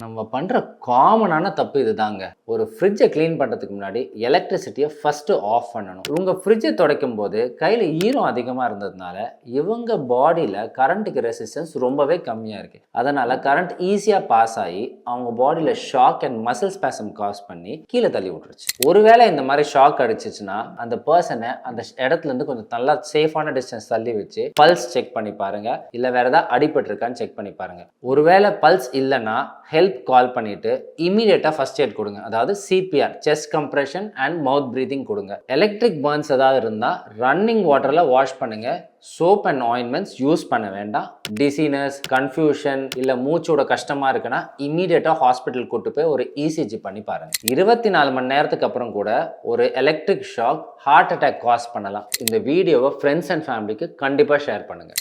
நம்ம பண்ற காமனான தப்பு இதுதாங்க. ஒரு ஃப்ரிட்ஜை க்ளீன் பண்றதுக்கு முன்னாடி எலக்ட்ரிசிட்டியை ஃபர்ஸ்ட் ஆஃப் பண்ணணும். இவங்க ஃப்ரிட்ஜை துடைக்கும் போது கையில ஈரம் அதிகமா இருந்ததுனால இவங்க பாடியில கரண்ட்டுக்கு ரெசிஸ்டன்ஸ் ரொம்பவே கம்மியா இருக்கு. அதனால கரண்ட் ஈஸியா பாஸ் ஆகி அவங்க பாடியில shock and muscle spasm cause பண்ணி கீழே தள்ளி விட்டுருச்சு. ஒருவேளை இந்த மாதிரி ஷாக் அடிச்சிச்சுன்னா அந்த பர்சனை அந்த இடத்துல இருந்து கொஞ்சம் நல்லா சேஃபான டிஸ்டன்ஸ் தள்ளி வச்சு பல்ஸ் செக் பண்ணி பாருங்க. இல்ல வேற ஏதாவது அடிபட்டு இருக்கான்னு செக் பண்ணி பாருங்க. ஒருவேளை பல்ஸ் இல்லைன்னா ஹெல்ப் கால் பண்ணிட்டு இமீடியட்டா ஃபர்ஸ்ட் எய்ட் கொடுங்க. அதாவது CPR, chest compression and mouth breathing கொடுங்க. எலக்ட்ரிக் பர்ன்ஸ் ஏதாவது இருந்தா ரன்னிங் வாட்டர்ல வாஷ் பண்ணுங்க. சோப் அண்ட் ஆயின்மெண்ட்ஸ் யூஸ் பண்ண வேண்டாம். டிசீனஸ், கன்ஃபியூஷன் இல்ல மூச்சோட கஷ்டமா இருக்குன்னா இமீடியட்டா ஹாஸ்பிட்டல் கூட்டு போய் ஒரு இசிஜி பண்ணி பாருங்க. 24 மணி நேரத்துக்கு அப்புறம் கூட ஒரு electric shock heart attack cause பண்ணலாம். இந்த வீடியோவை ஃப்ரெண்ட்ஸ் அண்ட் ஃபேமிலிக்கு கண்டிப்பா ஷேர் பண்ணுங்க.